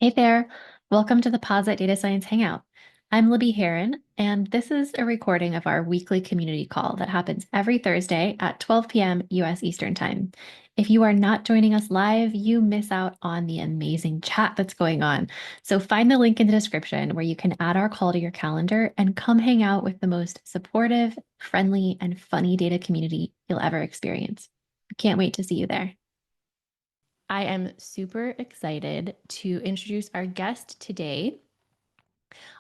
Hey there, welcome to the Posit Data Science Hangout. I'm Libby Heron, and this is a recording of our weekly community call that happens every Thursday at 12 p.m. US Eastern Time. If you are not joining us live, you miss out on the amazing chat that's going on. So find the link in the description where you can add our call to your calendar and come hang out with the most supportive, friendly, and funny data community you'll ever experience. Can't wait to see you there. I am super excited to introduce our guest today.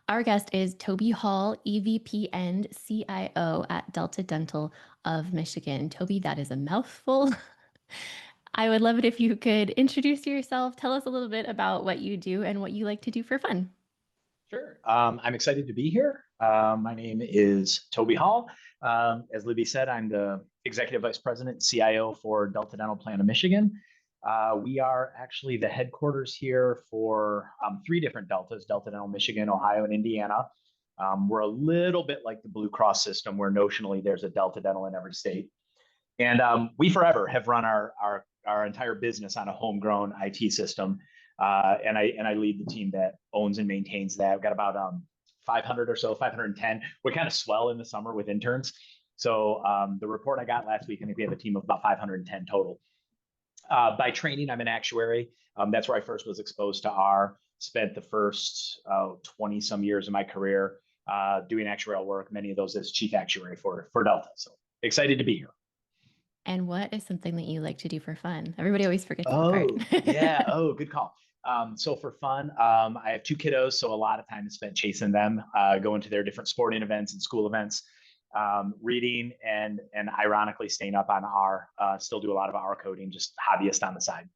Our guest is Toby Hall, EVP and CIO at Delta Dental of Michigan. Toby, that is a mouthful. I would love it if you could introduce yourself, tell us a little bit about what you do and what you like to do for fun. Sure. I'm excited to be here. My name is Toby Hall. As Libby said, I'm the Executive Vice President and CIO for Delta Dental Plan of Michigan. We are actually the headquarters here for three different Deltas: Delta Dental Michigan, Ohio, and Indiana. We're a little bit like the Blue Cross system, where notionally there's a Delta Dental in every state. And we forever have run our entire business on a homegrown IT system. And I lead the team that owns and maintains that. We've got about 500 or so, 510. We kind of swell in the summer with interns. So the report I got last week, I think we have a team of about 510 total. By training, I'm an actuary. That's where I first was exposed to R. Spent the first 20 some years of my career doing actuarial work, many of those as chief actuary for Delta. So excited to be here. And what is something that you like to do for fun? Everybody always forgets that part. Oh, yeah. Oh, good call. So for fun, I have two kiddos, so a lot of time is spent chasing them, going to their different sporting events and school events, reading and ironically staying up on R. Still do a lot of R coding, just hobbyist on the side.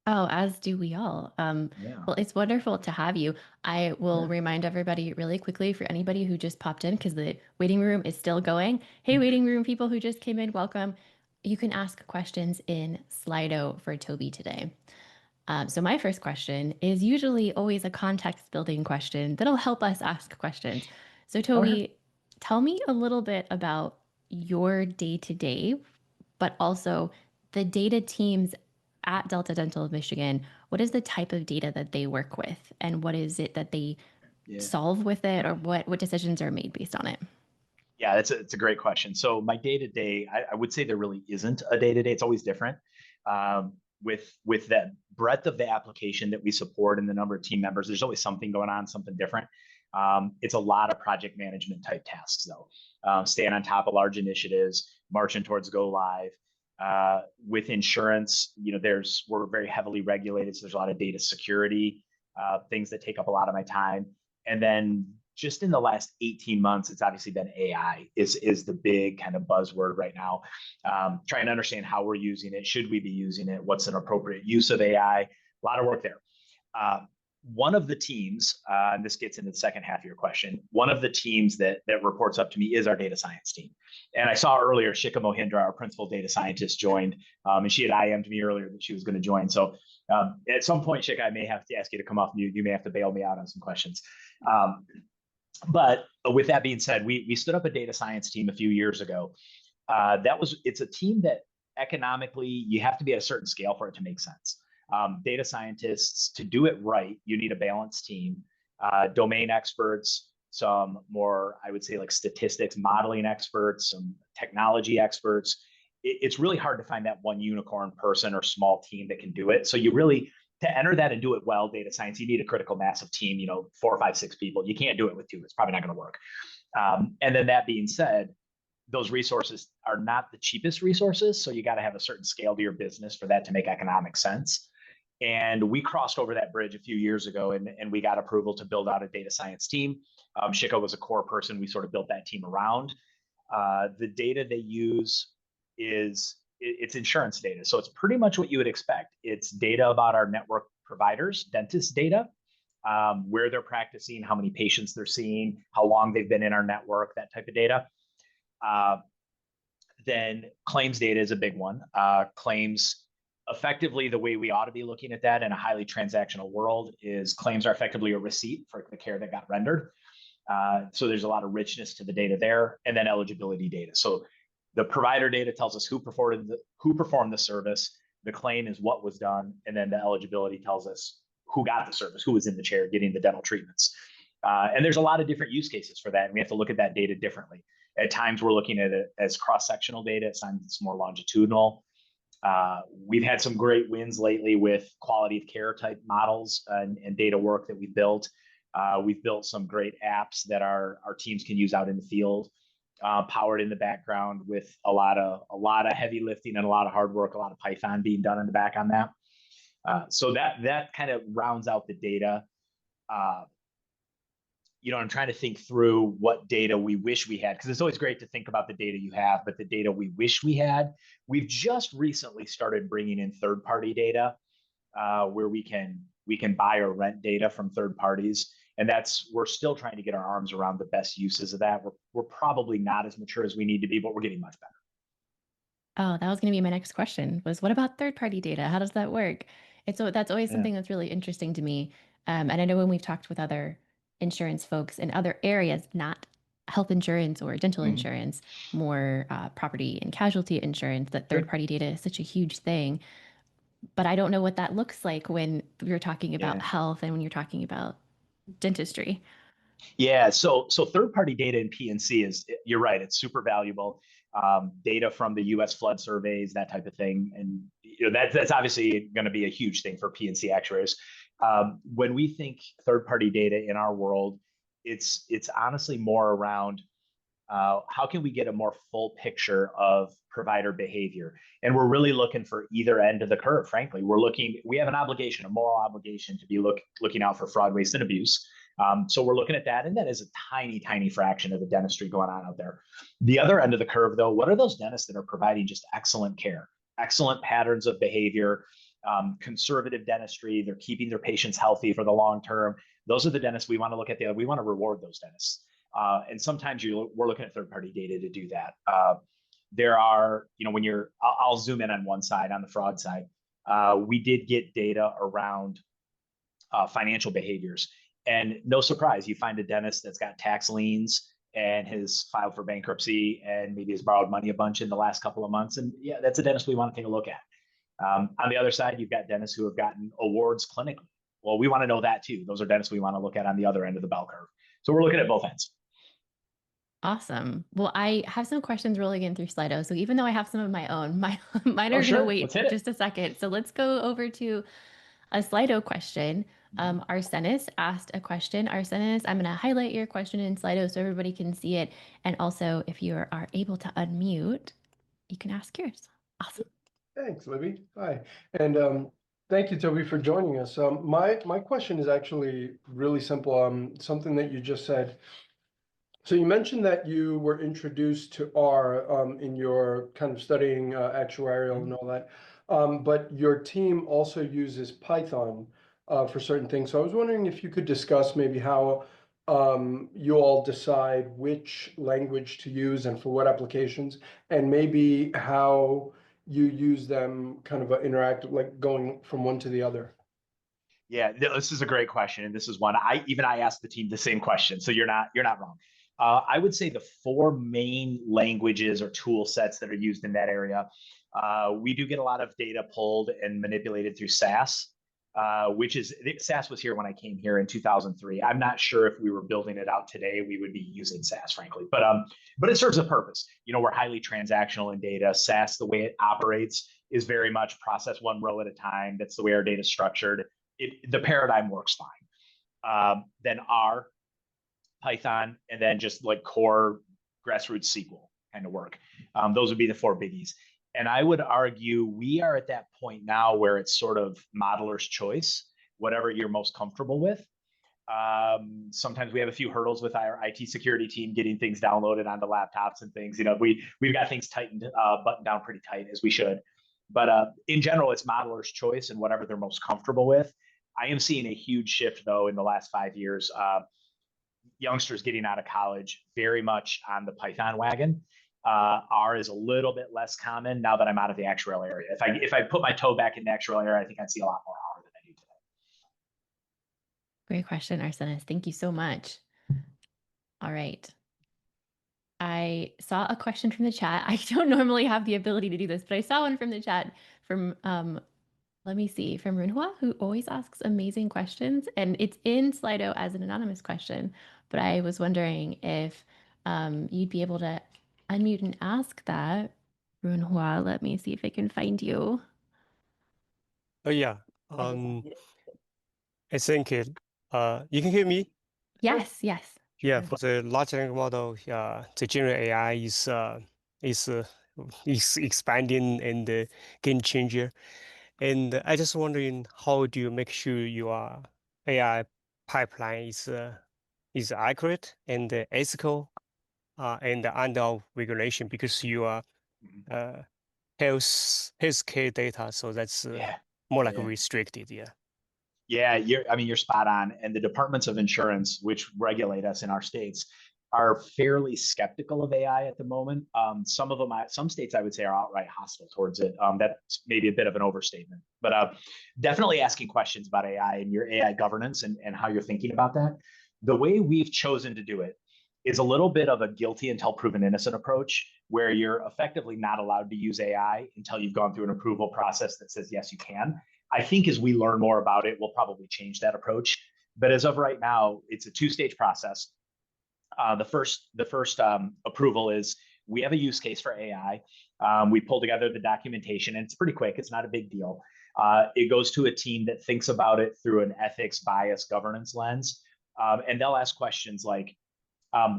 Oh, as do we all. Yeah. Well, it's wonderful to have you. I will Yeah. remind everybody really quickly for anybody who just popped in because the waiting room is still going. Hey, waiting room people who just came in, welcome. You can ask questions in Slido for Toby today. So my first question is usually always a context building question that'll help us ask questions. So Okay. Toby, tell me a little bit about your day to day, but also the data teams at Delta Dental of Michigan. What is the type of data that they work with, and what is it that they Yeah. solve with it, or what decisions are made based on it? Yeah, it's a great question. So my day to day, I would say there really isn't a day to day. It's always different. With that breadth of the application that we support and the number of team members, there's always something going on, something different. It's a lot of project management type tasks, though. Staying on top of large initiatives, marching towards go live. With insurance, we're very heavily regulated, so there's a lot of data security things that take up a lot of my time. And then just in the last 18 months, it's obviously been AI is the big kind of buzzword right now. Trying to understand how we're using it. Should we be using it? What's an appropriate use of AI? A lot of work there. Uh, one of the teams, and this gets into the second half of your question, one of the teams that reports up to me is our data science team. And I saw earlier Shika Mohindra, our principal data scientist, joined, and she had IM'd me earlier that she was going to join. So at some point, Shika, I may have to ask you to come off mute. You may have to bail me out on some questions. Um, but with that being said, we stood up a data science team a few years ago. It's a team that economically you have to be at a certain scale for it to make sense. Data scientists, to do it right, you need a balanced team, domain experts, some more, I would say, like statistics, modeling experts, some technology experts. It's really hard to find that one unicorn person or small team that can do it. So you really, to enter that and do it well, data science, you need a critical mass of team, 4, 5, 6 people. You can't do it with two. It's probably not going to work. And then that being said, those resources are not the cheapest resources. So you got to have a certain scale to your business for that to make economic sense. And we crossed over that bridge a few years ago and we got approval to build out a data science team. Shiko was a core person. We sort of built that team around. The data they use it's insurance data. So it's pretty much what you would expect. It's data about our network providers, dentist data, where they're practicing, how many patients they're seeing, how long they've been in our network, that type of data. Uh, then claims data is a big one. Claims, effectively, the way we ought to be looking at that in a highly transactional world is claims are effectively a receipt for the care that got rendered. So there's a lot of richness to the data there, and then eligibility data. So the provider data tells us who performed the service. The claim is what was done, and then the eligibility tells us who got the service, who was in the chair getting the dental treatments. And there's a lot of different use cases for that. And we have to look at that data differently. At times, we're looking at it as cross-sectional data. At times, it's more longitudinal. We've had some great wins lately with quality of care type models and data work that we've built. We've built some great apps that our teams can use out in the field, powered in the background with a lot of heavy lifting and a lot of hard work, a lot of Python being done in the back on that. So that kind of rounds out the data. I'm trying to think through what data we wish we had, because it's always great to think about the data you have, but the data we wish we had. We've just recently started bringing in third-party data, where we can buy or rent data from third parties, and we're still trying to get our arms around the best uses of that. We're probably not as mature as we need to be, but we're getting much better. Oh, that was going to be my next question was what about third-party data? How does that work? That's always Yeah. something that's really interesting to me. And I know when we've talked with other insurance folks in other areas, not health insurance or dental Mhm. insurance, more property and casualty insurance, that Sure. third-party data is such a huge thing. But I don't know what that looks like when you're talking about Yeah. health and when you're talking about dentistry. Yeah, so third party data in PNC you're right, it's super valuable. Data from the U.S. flood surveys, that type of thing, and that's obviously going to be a huge thing for PNC actuaries. When we think third party data in our world, it's honestly more around how can we get a more full picture of provider behavior, and we're really looking for either end of the curve. Frankly, we have an obligation, a moral obligation, to be looking out for fraud, waste, and abuse. So we're looking at that, and that is a tiny fraction of the dentistry going on out there. The other end of the curve, though, what are those dentists that are providing just excellent care, excellent patterns of behavior, conservative dentistry? They're keeping their patients healthy for the long term. Those are the dentists we want to look at. We want to reward those dentists. And sometimes we're looking at third-party data to do that. There are, I'll zoom in on one side, on the fraud side. We did get data around financial behaviors. And no surprise, you find a dentist that's got tax liens and has filed for bankruptcy and maybe has borrowed money a bunch in the last couple of months. And yeah, that's a dentist we want to take a look at. On the other side, you've got dentists who have gotten awards clinically. Well, we want to know that too. Those are dentists we want to look at on the other end of the bell curve. So we're looking at both ends. Awesome. Well, I have some questions rolling in through Slido. So even though I have some of my own, mine Oh, are going to sure. Let's wait hit it. just a second. So let's go over to a Slido question. Mhm. Arsenis asked a question. Arsenis, I'm going to highlight your question in Slido so everybody can see it. And also, if you are able to unmute, you can ask yours. Awesome. Thanks, Libby. Hi. And thank you, Toby, for joining us. My question is actually really simple. Something that you just said. So you mentioned that you were introduced to R in your kind of studying actuarial and all that, but your team also uses Python for certain things. So I was wondering if you could discuss maybe how you all decide which language to use and for what applications, and maybe how you use them kind of interact, like going from one to the other. Yeah, this is a great question, and this is one I asked the team the same question. So you're not wrong. I would say the four main languages or tool sets that are used in that area. We do get a lot of data pulled and manipulated through SAS, which is SAS was here when I came here in 2003. I'm not sure if we were building it out today, we would be using SAS, frankly, but it serves a purpose. We're highly transactional in data. SAS, the way it operates, is very much process one row at a time. That's the way our data is structured. The paradigm works fine. Then R, Python, and then just like core grassroots SQL kind of work. Those would be the four biggies. And I would argue we are at that point now where it's sort of modeler's choice, whatever you're most comfortable with. Sometimes we have a few hurdles with our IT security team getting things downloaded onto laptops and things. We've got things tightened, buttoned down pretty tight as we should. But in general, it's modeler's choice and whatever they're most comfortable with. I am seeing a huge shift though in the last 5 years. Youngsters getting out of college very much on the Python wagon. R is a little bit less common now that I'm out of the actuarial area. If I put my toe back in the actuarial area, I think I'd see a lot more R than I do today. Great question, Arsenis. Thank you so much. All right. I saw a question from the chat. I don't normally have the ability to do this, but I saw one from the chat from Let me see, from Runhua, who always asks amazing questions, and it's in Slido as an anonymous question, but I was wondering if you'd be able to unmute and ask that. Runhua, let me see if I can find you. Oh yeah. I think you can hear me? Yes, yes. Yeah, Sure. for the large language model, the general AI is uh, is expanding and game changer. And I just wondering, how do you make sure your AI pipeline is accurate and ethical and under regulation because you are Mhm. uh, healthcare data, so that's Yeah. more like Yeah. restricted. Yeah. Yeah, you're spot on. And the departments of insurance, which regulate us in our states, are fairly skeptical of AI at the moment. Some of them, some states, I would say, are outright hostile towards it. That's maybe a bit of an overstatement, but definitely asking questions about AI and your AI governance and how you're thinking about that. The way we've chosen to do it is a little bit of a guilty until proven innocent approach, where you're effectively not allowed to use AI until you've gone through an approval process that says yes, you can. I think as we learn more about it, we'll probably change that approach. But as of right now, it's a two-stage process. The first approval is we have a use case for AI. We pull together the documentation, and it's pretty quick. It's not a big deal. It goes to a team that thinks about it through an ethics, bias, governance lens, and they'll ask questions like,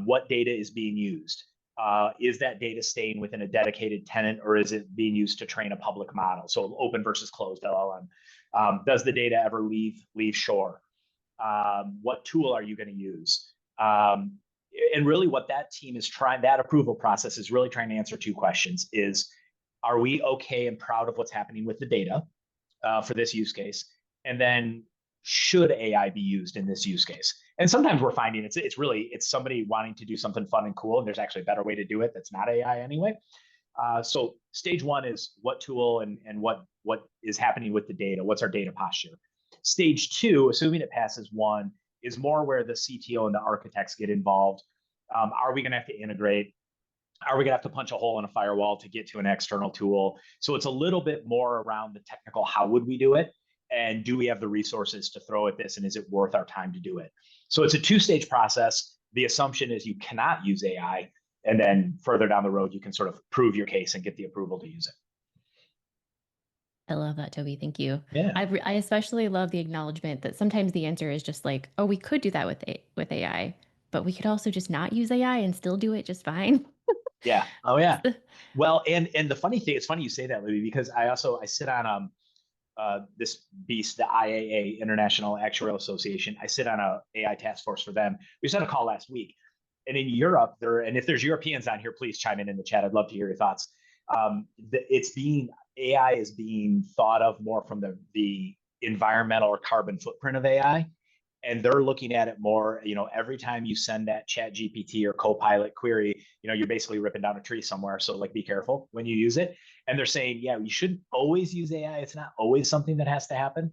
what data is being used? Is that data staying within a dedicated tenant, or is it being used to train a public model? So open versus closed LLM. Does the data ever leave shore? What tool are you going to use? And really what that team is trying, that approval process is really trying to answer two questions: is, are we okay and proud of what's happening with the data for this use case? And then, should AI be used in this use case? And sometimes we're finding it's somebody wanting to do something fun and cool, and there's actually a better way to do it that's not AI anyway. So stage one is what tool and what is happening with the data. What's our data posture? Stage two, assuming it passes one, is more where the CTO and the architects get involved. Are we going to have to integrate? Are we going to have to punch a hole in a firewall to get to an external tool? So it's a little bit more around the technical, how would we do it? And do we have the resources to throw at this? And is it worth our time to do it? So it's a two-stage process. The assumption is you cannot use AI. And then further down the road, you can sort of prove your case and get the approval to use it. I love that, Toby. Thank you. Yeah. I especially love the acknowledgement that sometimes the answer is just like, oh, we could do that with AI, but we could also just not use AI and still do it just fine. Yeah. Oh, yeah. Well, and the funny thing, it's funny you say that, Louis, because I sit on this beast, the IAA, International Actuarial Association. I sit on a AI task force for them. We just had a call last week, and in Europe, and if there's Europeans on here, please chime in the chat. I'd love to hear your thoughts. AI is being thought of more from the environmental or carbon footprint of AI, and they're looking at it more, every time you send that chat GPT or copilot query, you're basically ripping down a tree somewhere. So like, be careful when you use it. And they're saying, yeah, you shouldn't always use AI. It's not always something that has to happen.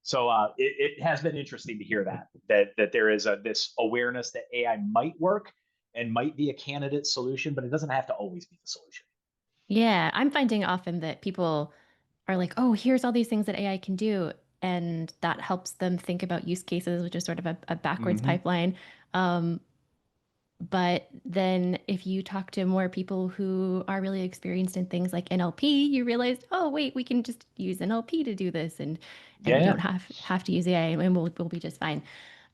So it has been interesting to hear that there is this awareness that AI might work and might be a candidate solution, but it doesn't have to always be the solution. Yeah, I'm finding often that people are like, oh, here's all these things that AI can do. And that helps them think about use cases, which is sort of a backwards Mm-hmm. pipeline. But then if you talk to more people who are really experienced in things like NLP, you realize, oh, wait, we can just use NLP to do this and you don't Yeah. have to use AI and we'll be just fine.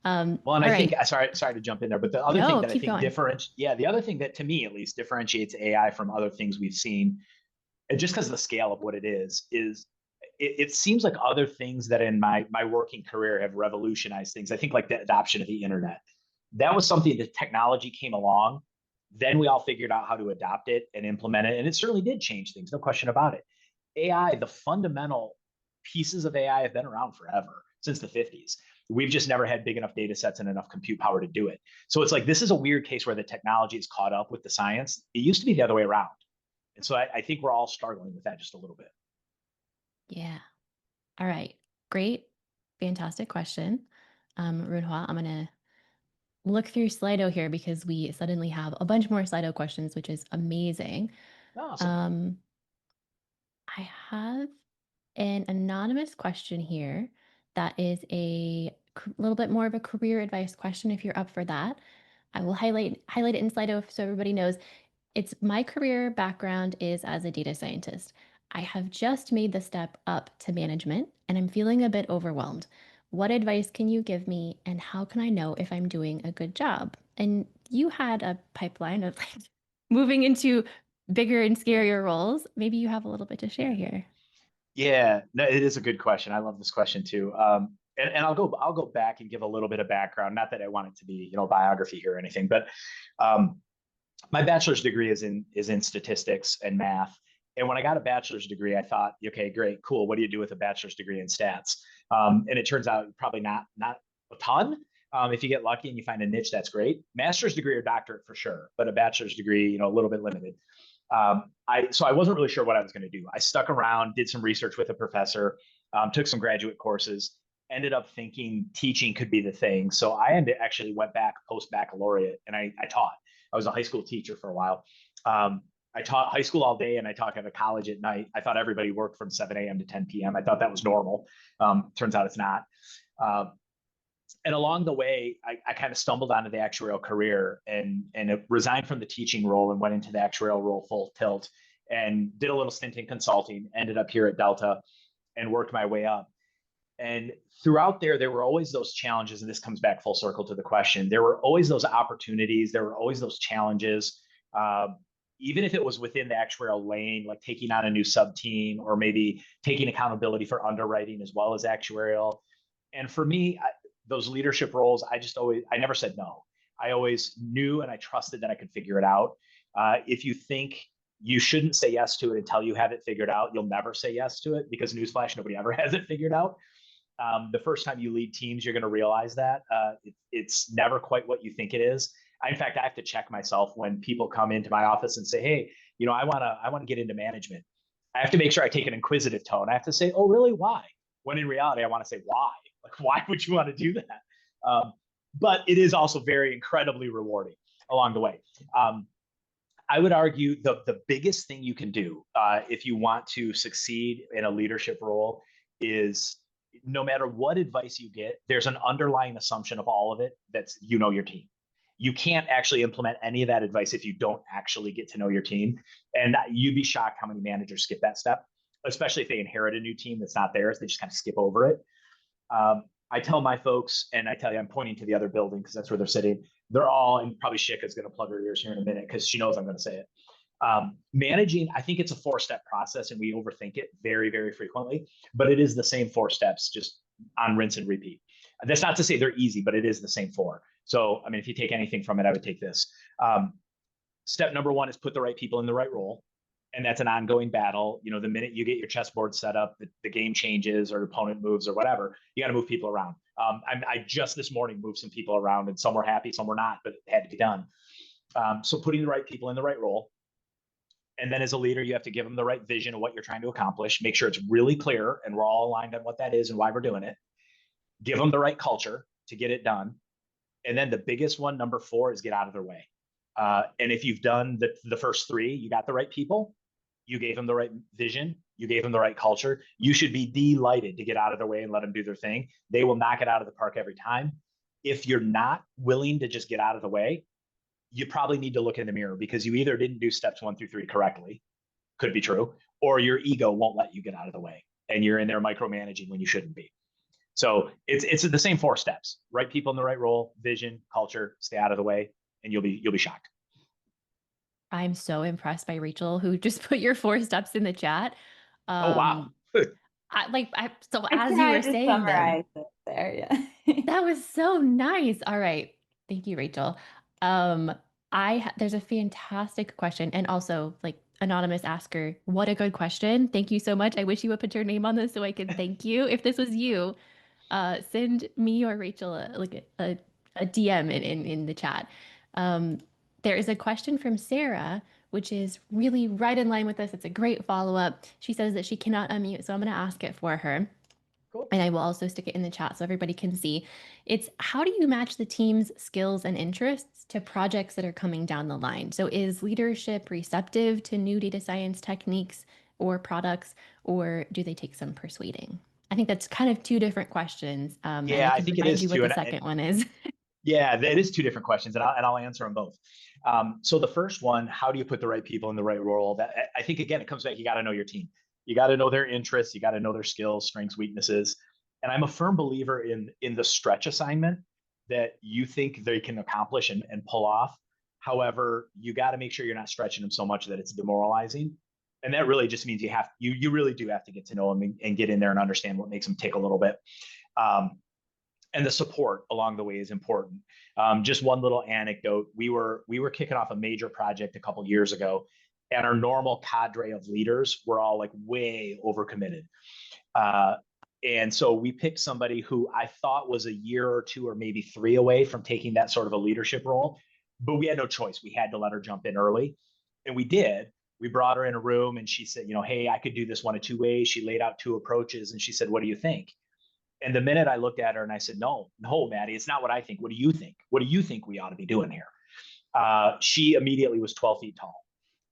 Well, and All I think, right. sorry to jump in there, but the other thing No, that I keep think going. the other thing that to me at least differentiates AI from other things we've seen, and just because of the scale of what it is it seems like other things that in my working career have revolutionized things. I think like the adoption of the internet. That was something that technology came along. Then we all figured out how to adopt it and implement it. And it certainly did change things, no question about it. AI, the fundamental pieces of AI have been around forever, since the 50s. We've just never had big enough data sets and enough compute power to do it. So it's like, this is a weird case where the technology is caught up with the science. It used to be the other way around. And so I think we're all struggling with that just a little bit. Yeah. All right. Great. Fantastic question. Runhua, I'm going to look through Slido here because we suddenly have a bunch more Slido questions, which is amazing. Awesome. I have an anonymous question here that is a little bit more of a career advice question if you're up for that. I will highlight it in Slido so everybody knows. It's my career background is as a data scientist. I have just made the step up to management and I'm feeling a bit overwhelmed. What advice can you give me and how can I know if I'm doing a good job? And you had a pipeline of like moving into bigger and scarier roles. Maybe you have a little bit to share here. Yeah, no, it is a good question. I love this question too. And I'll go back and give a little bit of background. Not that I want it to be, biography here or anything, but um, my bachelor's degree is in statistics and math. And when I got a bachelor's degree, I thought, okay, great, cool. What do you do with a bachelor's degree in stats? And it turns out probably not a ton. If you get lucky and you find a niche, that's great. Master's degree or doctorate for sure, but a bachelor's degree, a little bit limited. So I wasn't really sure what I was going to do. I stuck around, did some research with a professor, took some graduate courses, ended up thinking teaching could be the thing. So I actually went back post baccalaureate and I taught. I was a high school teacher for a while. I taught high school all day and I taught at a college at night. I thought everybody worked from 7 a.m. to 10 p.m. I thought that was normal. Turns out it's not. And along the way, I kind of stumbled onto the actuarial career and resigned from the teaching role and went into the actuarial role full tilt and did a little stint in consulting, ended up here at Delta and worked my way up. And throughout there were always those challenges. And this comes back full circle to the question. There were always those opportunities. There were always those challenges. Even if it was within the actuarial lane, like taking on a new sub team or maybe taking accountability for underwriting as well as actuarial. And for me, those leadership roles, I never said no. I always knew and I trusted that I could figure it out. If you think you shouldn't say yes to it until you have it figured out, you'll never say yes to it because newsflash, nobody ever has it figured out. The first time you lead teams, you're going to realize that it's never quite what you think it is. In fact, I have to check myself when people come into my office and say, "Hey, I want to get into management." I have to make sure I take an inquisitive tone. I have to say, "Oh, really? Why?" When in reality, I want to say, "Why? Like, why would you want to do that?" But it is also very incredibly rewarding along the way. I would argue the biggest thing you can do if you want to succeed in a leadership role is no matter what advice you get, there's an underlying assumption of all of it that's your team. You can't actually implement any of that advice if you don't actually get to know your team. And you'd be shocked how many managers skip that step, especially if they inherit a new team that's not theirs. They just kind of skip over it. I tell my folks, and I tell you, I'm pointing to the other building because that's where they're sitting. They're all, and probably Shika's going to plug her ears here in a minute because she knows I'm going to say it. Managing, I think it's a 4-step process and we overthink it very, very frequently, but it is the same 4 steps, just on rinse and repeat. That's not to say they're easy, but it is the same 4. So, I mean, if you take anything from it, I would take this. Step number 1 is put the right people in the right role. And that's an ongoing battle. The minute you get your chessboard set up, the game changes or opponent moves or whatever, you got to move people around. I just this morning moved some people around and some were happy, some were not, but it had to be done. So putting the right people in the right role. And then as a leader, you have to give them the right vision of what you're trying to accomplish, make sure it's really clear and we're all aligned on what that is and why we're doing it. Give them the right culture to get it done. And then the biggest one, number 4, is get out of their way. And if you've done the first 3, you got the right people, you gave them the right vision, you gave them the right culture, you should be delighted to get out of their way and let them do their thing. They will knock it out of the park every time. If you're not willing to just get out of the way, you probably need to look in the mirror because you either didn't do steps 1 through 3 correctly, could be true, or your ego won't let you get out of the way and you're in there micromanaging when you shouldn't be. So it's the same 4 steps: right people in the right role, vision, culture, stay out of the way, and you'll be shocked. I'm so impressed by Rachel, who just put your 4 steps in the chat. Oh, wow. So as you were saying them, there, yeah. that was so nice. All right. Thank you, Rachel. There's a fantastic question. And also, like, anonymous asker, what a good question. Thank you so much. I wish you would put your name on this so I could thank you. If this was you, send me or Rachel a DM in the chat. There is a question from Sarah, which is really right in line with this. It's a great follow-up. She says that she cannot unmute, so I'm going to ask it for her. Cool. And I will also stick it in the chat so everybody can see. It's how do you match the team's skills and interests to projects that are coming down the line? So is leadership receptive to new data science techniques? or products, or do they take some persuading? I think that's kind of two different questions. And I Yeah, I can think it remind is you what too. the second one is. Yeah, it is two different questions, and I'll answer them both. So the first one, how do you put the right people in the right role? That I think again, it comes back. You got to know your team. You got to know their interests. You got to know their skills, strengths, weaknesses. And I'm a firm believer in the stretch assignment that you think they can accomplish and pull off. However, you got to make sure you're not stretching them so much that it's demoralizing. And that really just means you really do have to get to know them and get in there and understand what makes them tick a little bit. Um, and the support along the way is important. Just one little anecdote: we were kicking off a major project a couple years ago, and our normal cadre of leaders were all like way overcommitted. Uh, and so we picked somebody who I thought was a year or two or maybe three away from taking that sort of a leadership role, but we had no choice. We had to let her jump in early, and we did. We brought her in a room, and she said, "Hey, I could do this one of two ways." She laid out two approaches, and she said, "What do you think?" And the minute I looked at her and I said, "No, Maddie, it's not what I think. What do you think? What do you think we ought to be doing here?" She immediately was 12 feet tall.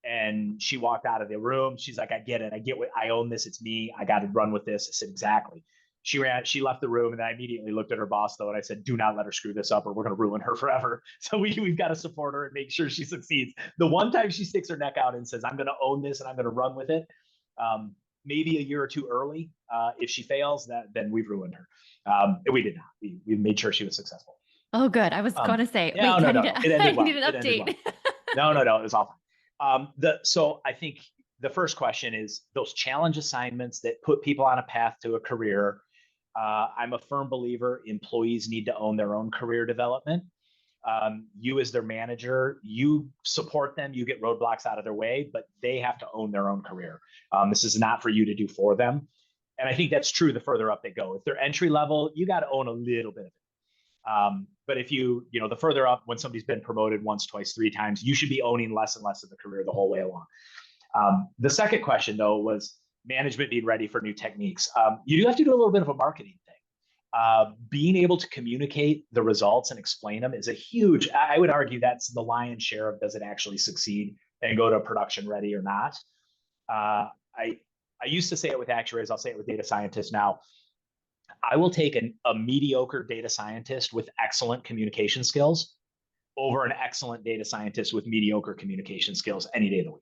And she walked out of the room. She's like, "I get it. I get what I own this. It's me. I got to run with this." I said, "Exactly." She left the room, and I immediately looked at her boss though, and I said, "Do not let her screw this up, or we're going to ruin her forever." So we've got to support her and make sure she succeeds. The one time she sticks her neck out and says, "I'm going to own this and I'm going to run with it," maybe a year or two early. If she fails, then we've ruined her. We did not. We made sure she was successful. Oh, good. I was going to say, No, wait, no, I need, no. It I ended need well. an It ended update. well. No. It was awful. So I think the first question is those challenge assignments that put people on a path to a career. I'm a firm believer employees need to own their own career development. You as their manager, you support them, you get roadblocks out of their way, but they have to own their own career. This is not for you to do for them. And I think that's true the further up they go. If they're entry level, you got to own a little bit of it. But if the further up, when somebody's been promoted once, twice, three times, you should be owning less and less of the career the whole way along. The second question, though, was management being ready for new techniques. You do have to do a little bit of a marketing thing. Being able to communicate the results and explain them is a huge, I would argue that's the lion's share of does it actually succeed and go to production ready or not. I used to say it with actuaries, I'll say it with data scientists now. I will take a mediocre data scientist with excellent communication skills over an excellent data scientist with mediocre communication skills any day of the week.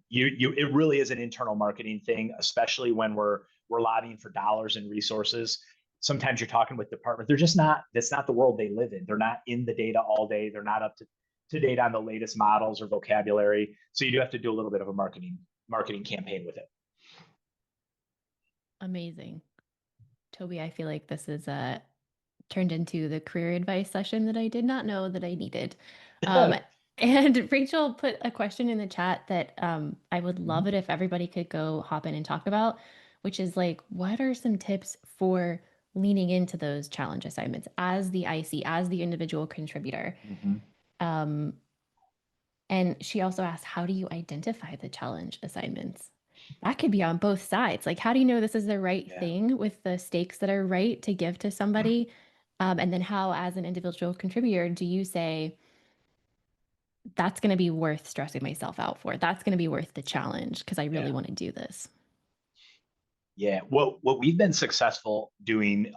It really is an internal marketing thing, especially when we're lobbying for dollars and resources. Sometimes you're talking with departments. They're just not, that's not the world they live in. They're not in the data all day. They're not up to date on the latest models or vocabulary. So you do have to do a little bit of a marketing campaign with it. Amazing. Toby, I feel like this is turned into the career advice session that I did not know that I needed. And Rachel put a question in the chat that I would love it if everybody could go hop in and talk about, which is like, what are some tips for leaning into those challenge assignments as the IC, as the individual contributor? And she also asked, how do you identify the challenge assignments? That could be on both sides. Like, how do you know this is the right thing with the stakes that are right to give to somebody? And then how, as an individual contributor, do you say, that's going to be worth stressing myself out for? That's going to be worth the challenge because I really want to do this. Yeah, what we've been successful doing,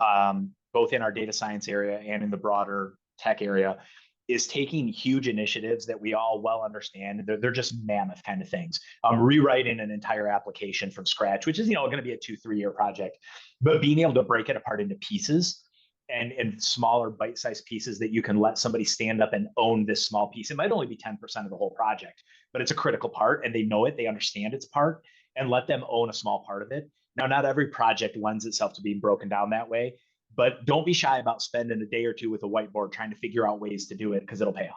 both in our data science area and in the broader tech area, is taking huge initiatives that we all well understand. They're just mammoth kind of things. Rewriting an entire application from scratch, which is going to be a 2-3 year project, but being able to break it apart into pieces and smaller bite-sized pieces that you can let somebody stand up and own this small piece. It might only be 10% of the whole project, but it's a critical part, and they know it, they understand its part, and let them own a small part of it. Now, not every project lends itself to being broken down that way, but don't be shy about spending a day or two with a whiteboard trying to figure out ways to do it, because it'll pay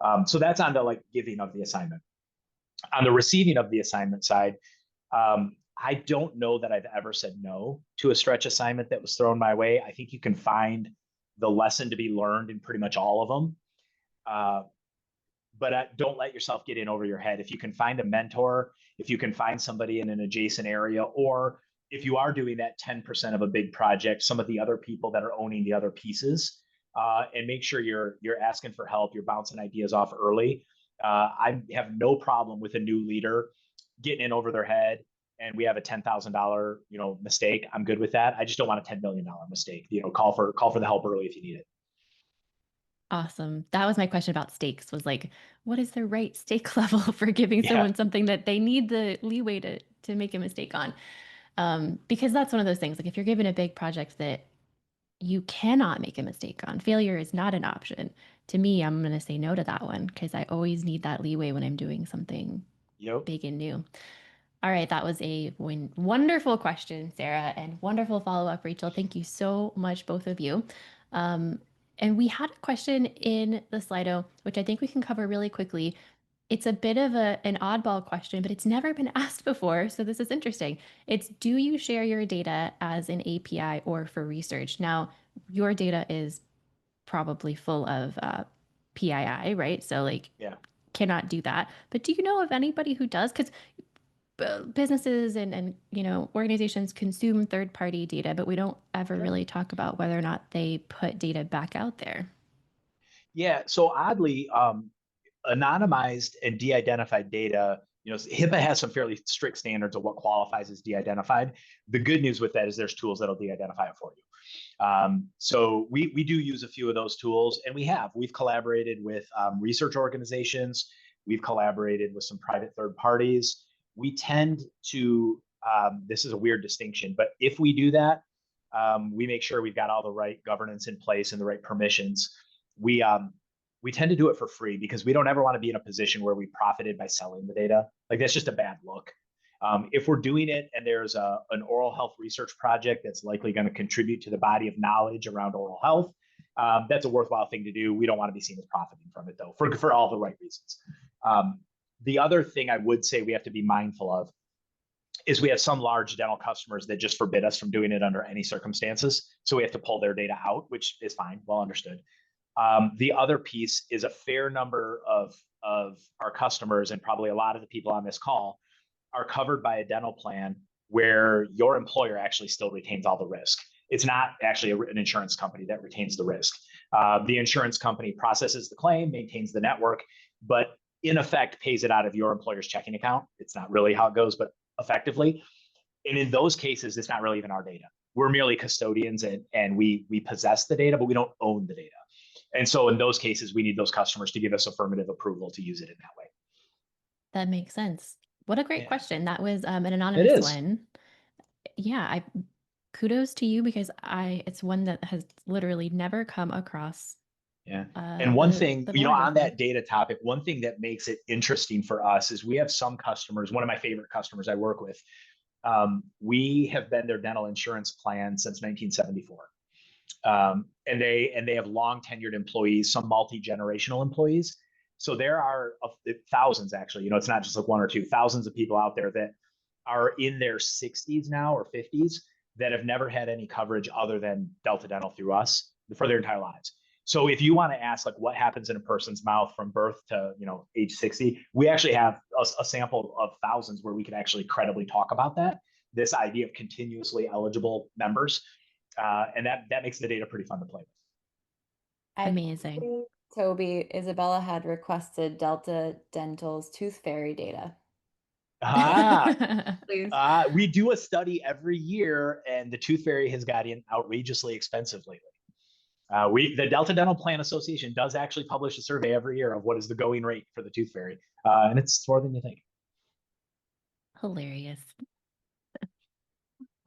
off. So that's on the giving of the assignment. On the receiving of the assignment side, I don't know that I've ever said no to a stretch assignment that was thrown my way. I think you can find the lesson to be learned in pretty much all of them. But don't let yourself get in over your head. If you can find a mentor, if you can find somebody in an adjacent area, or if you are doing that 10% of a big project, some of the other people that are owning the other pieces, and make sure you're asking for help, you're bouncing ideas off early. I have no problem with a new leader getting in over their head and we have a $10,000, mistake, I'm good with that. I just don't want a $10 million mistake. Call for the help early if you need it. Awesome. That was my question about stakes, was like, what is the right stake level for giving Yeah. someone something that they need the leeway to make a mistake on? Because that's one of those things. Like if you're given a big project that you cannot make a mistake on, failure is not an option. To me, I'm going to say no to that one because I always need that leeway when I'm doing something Yep. big and new. All right, that was a wonderful question, Sarah, and wonderful follow-up, Rachel. Thank you so much, both of you. And we had a question in the Slido, which I think we can cover really quickly. It's a bit of an oddball question, but it's never been asked before, so this is interesting. It's, do you share your data as an API or for research? Now, your data is probably full of PII, right? So like, Yeah. cannot do that. But do you know of anybody who does? Because businesses and organizations consume third-party data, but we don't ever really talk about whether or not they put data back out there. Yeah. So oddly, anonymized and de-identified data, HIPAA has some fairly strict standards of what qualifies as de-identified. The good news with that is there's tools that'll de-identify it for you. So we do use a few of those tools, and we've collaborated with research organizations. We've collaborated with some private third parties. We tend to, this is a weird distinction, but if we do that, we make sure we've got all the right governance in place and the right permissions. We tend to do it for free because we don't ever want to be in a position where we profited by selling the data. Like that's just a bad look. If we're doing it and there's an oral health research project that's likely going to contribute to the body of knowledge around oral health, that's a worthwhile thing to do. We don't want to be seen as profiting from it, though, for all the right reasons. The other thing I would say we have to be mindful of is we have some large dental customers that just forbid us from doing it under any circumstances. So we have to pull their data out, which is fine, well understood. The other piece is a fair number of our customers, and probably a lot of the people on this call, are covered by a dental plan where your employer actually still retains all the risk. It's not actually an insurance company that retains the risk. The insurance company processes the claim, maintains the network, but in effect pays it out of your employer's checking account. It's not really how it goes, but effectively. And in those cases, it's not really even our data. We're merely custodians and we possess the data, but we don't own the data. And so in those cases, we need those customers to give us affirmative approval to use it in that way. That makes sense. What a great question. That was an It anonymous is. one. Yeah, kudos to you because it's one that has literally never come across. Yeah. And one thing, on that before. data topic, one thing that makes it interesting for us is we have some customers, one of my favorite customers I work with, we have been their dental insurance plan since 1974. And they have long tenured employees, some multi-generational employees. So there are thousands, actually, it's not just like one or two, thousands of people out there that are in their 60s now or 50s that have never had any coverage other than Delta Dental through us for their entire lives. So if you want to ask like what happens in a person's mouth from birth to age 60, we actually have a sample of thousands where we can actually credibly talk about that, this idea of continuously eligible members. And that makes the data pretty fun to play with. Amazing. Toby, Isabella had requested Delta Dental's Tooth Fairy data. Please. We do a study every year, and the Tooth Fairy has gotten outrageously expensive lately. The Delta Dental Plan Association does actually publish a survey every year of what is the going rate for the Tooth Fairy, and it's more than you think. Hilarious.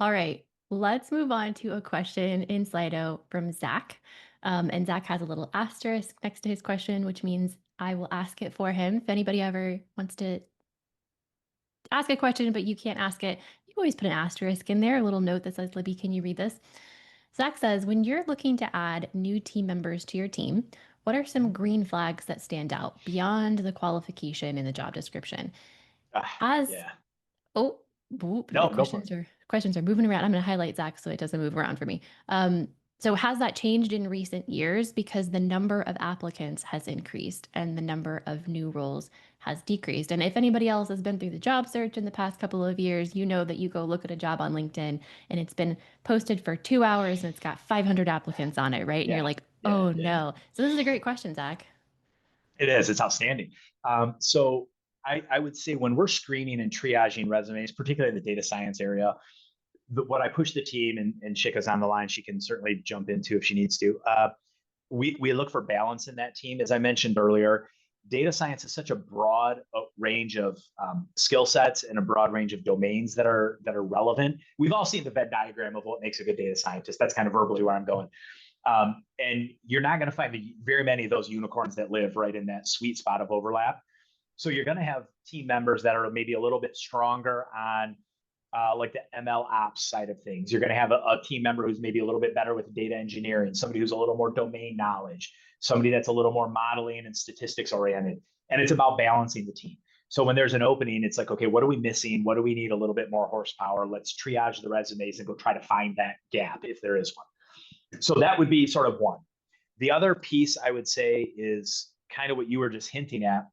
All right, let's move on to a question in Slido from Zach. And Zach has a little asterisk next to his question, which means I will ask it for him. If anybody ever wants to ask a question, but you can't ask it, you always put an asterisk in there, a little note that says, Libby, can you read this? Zach says, when you're looking to add new team members to your team, what are some green flags that stand out beyond the qualification in the job description? Questions are moving around. I'm going to highlight Zach so it doesn't move around for me. So has that changed in recent years? Because the number of applicants has increased and the number of new roles has decreased. And if anybody else has been through the job search in the past couple of years, you know that you go look at a job on LinkedIn and it's been posted for 2 hours and it's got 500 applicants on it, right? And you're like, no. So this is a great question, Zach. It is. It's outstanding. So I would say when we're screening and triaging resumes, particularly in the data science area, what I push the team, and Shika's on the line, she can certainly jump into if she needs to. We look for balance in that team. As I mentioned earlier, data science is such a broad range of skill sets and a broad range of domains that are relevant. We've all seen the Venn diagram of what makes a good data scientist. That's kind of verbally where I'm going. And you're not going to find very many of those unicorns that live right in that sweet spot of overlap. So you're going to have team members that are maybe a little bit stronger on like the ML ops side of things. You're going to have a team member who's maybe a little bit better with data engineering, somebody who's a little more domain knowledge, somebody that's a little more modeling and statistics oriented. And it's about balancing the team. So when there's an opening, it's like, okay, what are we missing? What do we need a little bit more horsepower? Let's triage the resumes and go try to find that gap if there is one. So that would be sort of one. The other piece I would say is kind of what you were just hinting at.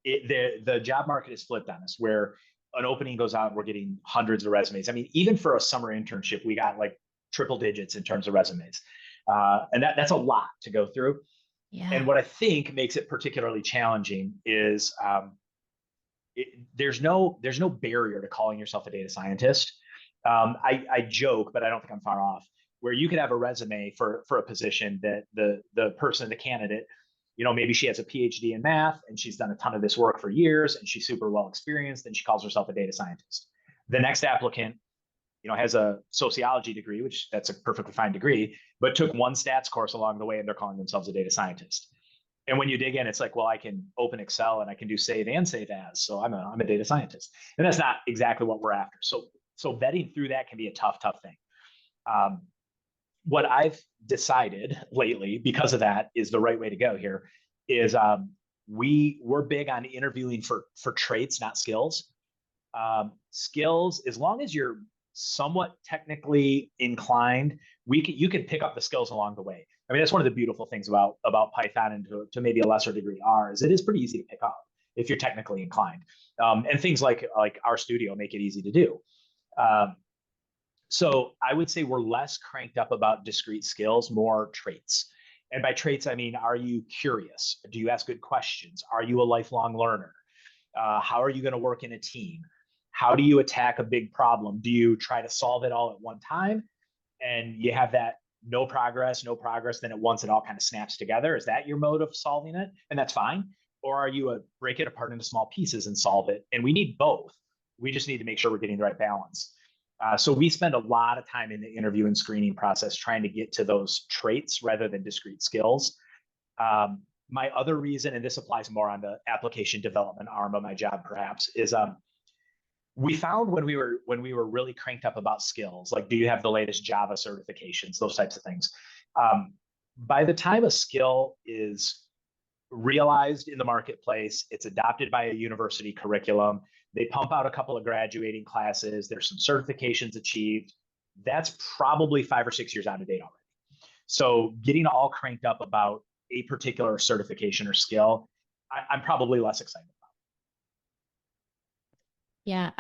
The job market is flipped on us, where an opening goes out and we're getting hundreds of resumes. I mean, even for a summer internship, we got like triple digits in terms of resumes. And that's a lot to go through. Yeah. And what I think makes it particularly challenging is there's no barrier to calling yourself a data scientist. I joke, but I don't think I'm far off, where you could have a resume for a position that the person, the candidate, maybe she has a PhD in math and she's done a ton of this work for years and she's super well experienced and she calls herself a data scientist. The next applicant, has a sociology degree, which that's a perfectly fine degree, but took one stats course along the way and they're calling themselves a data scientist. And when you dig in, it's like, well, I can open Excel and I can do save and save as, so I'm a data scientist. And that's not exactly what we're after. So vetting through that can be a tough thing. What I've decided lately, because of that, is the right way to go here, is we're big on interviewing for traits, not skills. Skills, as long as you're somewhat technically inclined, you can pick up the skills along the way. I mean, that's one of the beautiful things about Python, and to maybe a lesser degree R, is it is pretty easy to pick up if you're technically inclined. And things like RStudio make it easy to do. So I would say we're less cranked up about discrete skills, more traits. And by traits, I mean, are you curious? Do you ask good questions? Are you a lifelong learner? How are you going to work in a team? How do you attack a big problem? Do you try to solve it all at one time? And you have that no progress, then at once it all kind of snaps together. Is that your mode of solving it? And that's fine. Or are you break it apart into small pieces and solve it? And we need both. We just need to make sure we're getting the right balance. So we spend a lot of time in the interview and screening process trying to get to those traits rather than discrete skills. My other reason, and this applies more on the application development arm of my job, perhaps, is we found when we were really cranked up about skills, like, do you have the latest Java certifications, those types of things. By the time a skill is realized in the marketplace, it's adopted by a university curriculum, they pump out a couple of graduating classes, there's some certifications achieved, that's probably 5 or 6 years out of date already. So getting all cranked up about a particular certification or skill, I'm probably less excited about. Yeah,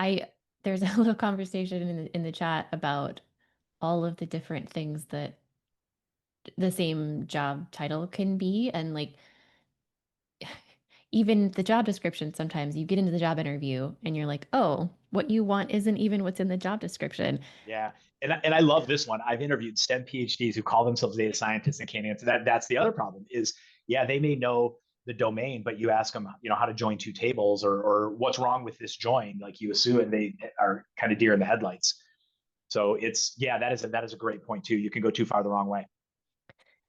there's a little conversation in the chat about all of the different things that the same job title can be, and like even the job description, sometimes you get into the job interview and you're like, oh, what you want isn't even what's in the job description. Yeah. And I love this one. I've interviewed STEM PhDs who call themselves data scientists and can't answer that. That's the other problem is, yeah, they may know the domain, but you ask them, how to join two tables or what's wrong with this join, like you assume, and they are kind of deer in the headlights. So that is a great point too. You can go too far the wrong way.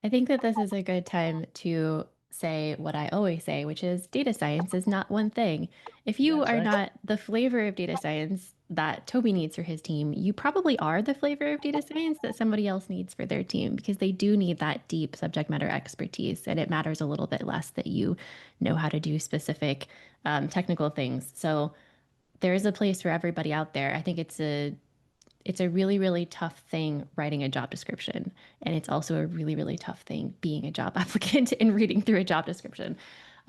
I think that this is a good time to say what I always say, which is data science is not one thing. If you That's are right. not the flavor of data science that Toby needs for his team, you probably are the flavor of data science that somebody else needs for their team, because they do need that deep subject matter expertise, and it matters a little bit less that you know how to do specific technical things. So there is a place for everybody out there. I think it's a really, really tough thing writing a job description. And it's also a really, really tough thing being a job applicant and reading through a job description.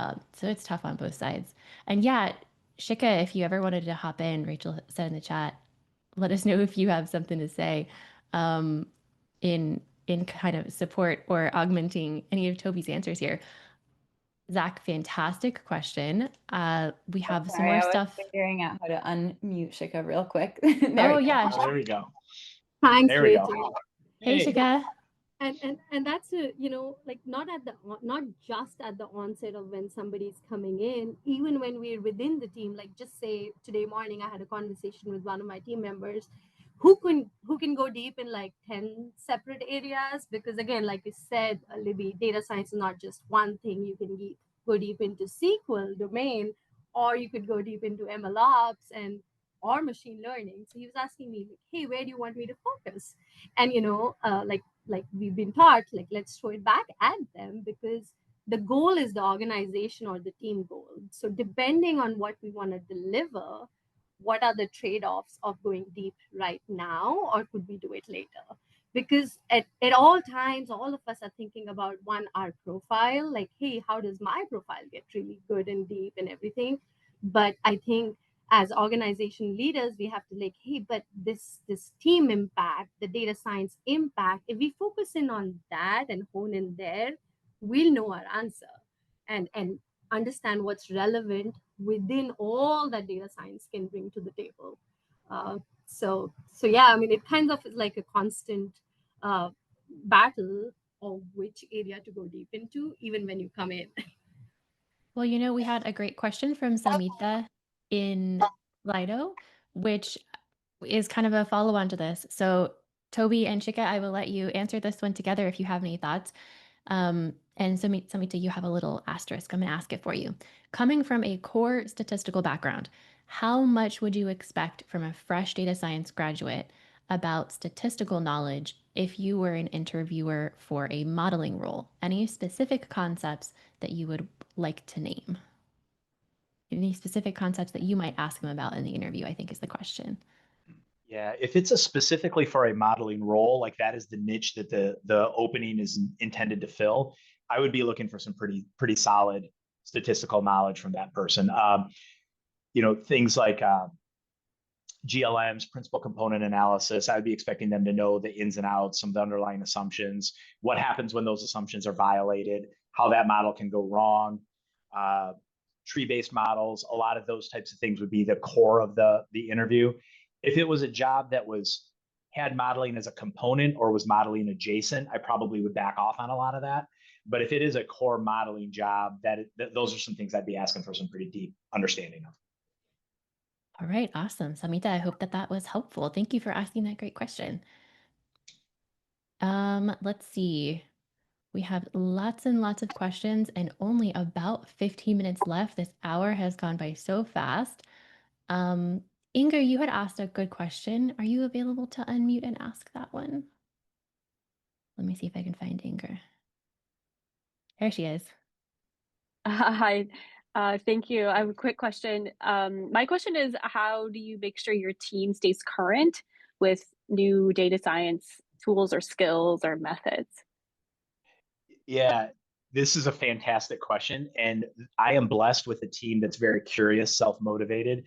So it's tough on both sides. And yeah, Shika, if you ever wanted to hop in, Rachel said in the chat, let us know if you have something to say in kind of support or augmenting any of Toby's answers here. Zach, fantastic question. We have some Sorry, more I was stuff. figuring out how to unmute Shika real quick. Oh, There we go. yeah. Oh, there we go. Thanks, There we go. Rachel. Hey, Hey. Shika. And that's like not just at the onset of when somebody's coming in, even when we're within the team. Like just say today morning I had a conversation with one of my team members who can go deep in like 10 separate areas, because again, like you said, Libby, data science is not just one thing. You can go deep into SQL domain, or you could go deep into ML ops and or machine learning. So he was asking me, like, hey, where do you want me to focus? And like we've been taught, like let's throw it back at them, because the goal is the organization or the team goal. So depending on what we want to deliver, what are the trade-offs of going deep right now, or could we do it later? Because at all times, all of us are thinking about our profile, like, hey, how does my profile get really good and deep and everything? But I think as organization leaders, we have to like, hey, but this team impact, the data science impact, if we focus in on that and hone in there, we'll know our answer and understand what's relevant within all that data science can bring to the table. So yeah, I mean, it kind of is like a constant battle of which area to go deep into, even when you come in. Well, we had a great question from Samita in Lido, which is kind of a follow-on to this. So Toby and Shika, I will let you answer this one together if you have any thoughts. And Samita, you have a little asterisk. I'm going to ask it for you. Coming from a core statistical background, how much would you expect from a fresh data science graduate about statistical knowledge if you were an interviewer for a modeling role? Any specific concepts that you would like to name? Any specific concepts that you might ask them about in the interview, I think is the question. Yeah, if it's specifically for a modeling role, like that is the niche that the opening is intended to fill, I would be looking for some pretty solid statistical knowledge from that person. Things like GLMs, principal component analysis. I would be expecting them to know the ins and outs, some of the underlying assumptions, what happens when those assumptions are violated, how that model can go wrong. Tree-based models, a lot of those types of things would be the core of the interview. If it was a job that had modeling as a component or was modeling adjacent, I probably would back off on a lot of that. But if it is a core modeling job, those are some things I'd be asking for some pretty deep understanding of. All right, awesome. Samita, I hope that was helpful. Thank you for asking that great question. Let's see. We have lots and lots of questions and only about 15 minutes left. This hour has gone by so fast. Inger, you had asked a good question. Are you available to unmute and ask that one? Let me see if I can find Inger. There she is. Hi, thank you. I have a quick question. My question is, how do you make sure your team stays current with new data science tools or skills or methods? Yeah, this is a fantastic question. And I am blessed with a team that's very curious, self-motivated.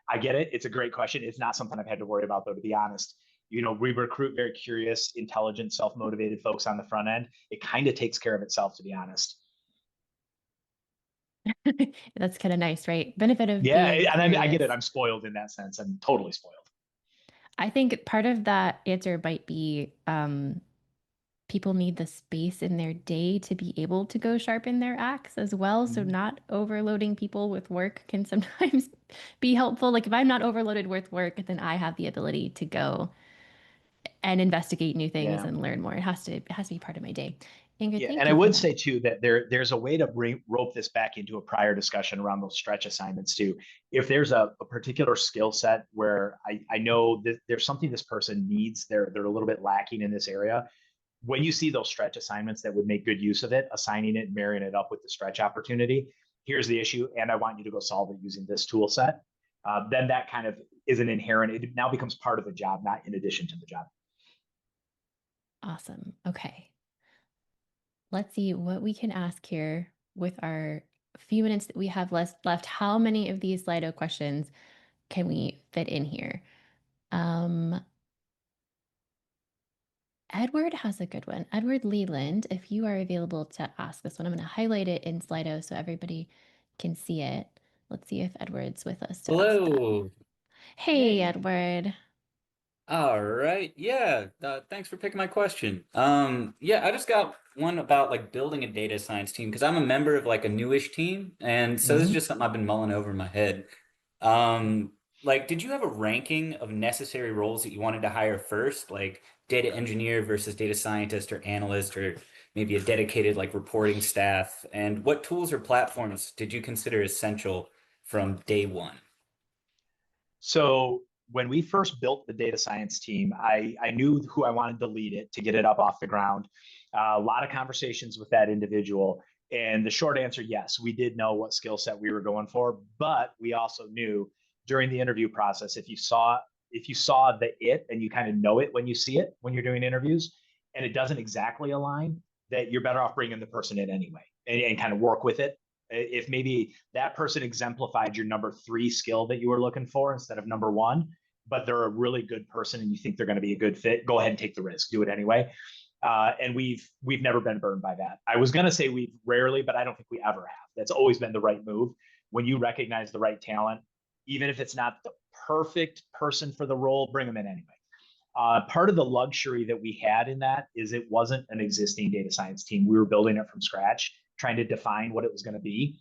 I get it. It's a great question. It's not something I've had to worry about, though, to be honest. We recruit very curious, intelligent, self-motivated folks on the front end. It kind of takes care of itself, to be honest. That's kind of nice, right? Benefit of Yeah, being and I get it. curious. I'm spoiled in that sense. I'm totally spoiled. I think part of that answer might be people need the space in their day to be able to go sharpen their axe as well. So not overloading people with work can sometimes be helpful. Like if I'm not overloaded with work, then I have the ability to go and investigate new things and learn more. It has to be part of my day. Ingrid, Yeah, thank and you I would for say too that there's a way to rope this back into a prior discussion around those stretch assignments too. If there's a particular skill set where I know that there's something this person needs, they're a little bit lacking in this area. When you see those stretch assignments that would make good use of it, assigning it, marrying it up with the stretch opportunity, here's the issue, and I want you to go solve it using this tool set. Then that kind of is an inherent, it now becomes part of the job, not in addition to the job. Awesome. Okay. Let's see what we can ask here with our few minutes that we have left. How many of these Slido questions can we fit in here? Edward has a good one. Edward Leland, if you are available to ask this one, I'm going to highlight it in Slido so everybody can see it. Let's see if Edward's with us to ask that. Hello. Hey, Hey. Edward. All right. Yeah. Thanks for picking my question. Yeah, I just got one about like building a data science team because I'm a member of like a newish team, and so this is just something I've been mulling over in my head. Like, did you have a ranking of necessary roles that you wanted to hire first, like data engineer versus data scientist or analyst, or maybe a dedicated like reporting staff? And what tools or platforms did you consider essential from day one? So when we first built the data science team, I knew who I wanted to lead it to get it up off the ground. A lot of conversations with that individual. And the short answer, yes, we did know what skill set we were going for, but we also knew during the interview process, if you saw the it and you kind of know it when you see it when you're doing interviews, and it doesn't exactly align, that you're better off bringing the person in anyway and kind of work with it. If maybe that person exemplified your number 3 skill that you were looking for instead of number 1, but they're a really good person and you think they're going to be a good fit, go ahead and take the risk, do it anyway. And we've never been burned by that. I was going to say we've rarely, but I don't think we ever have. That's always been the right move. When you recognize the right talent, even if it's not the perfect person for the role, bring them in anyway. Part of the luxury that we had in that is it wasn't an existing data science team. We were building it from scratch, trying to define what it was going to be.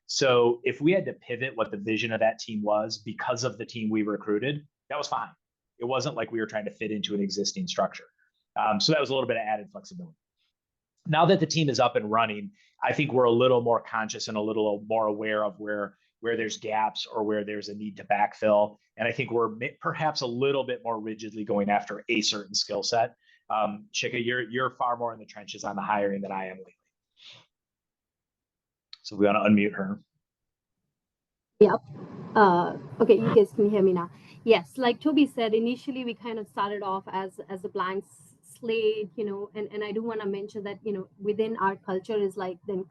So if we had to pivot what the vision of that team was because of the team we recruited, that was fine. It wasn't like we were trying to fit into an existing structure. So that was a little bit of added flexibility. Now that the team is up and running, I think we're a little more conscious and a little more aware of where there's gaps or where there's a need to backfill. And I think we're perhaps a little bit more rigidly going after a certain skill set. Chika, you're far more in the trenches on the hiring than I am lately. So we want to unmute her. Yep. Okay, you guys can hear me now. Yes, like Toby said, initially we kind of started off as a blank slate, and I do want to mention that, within our culture is like the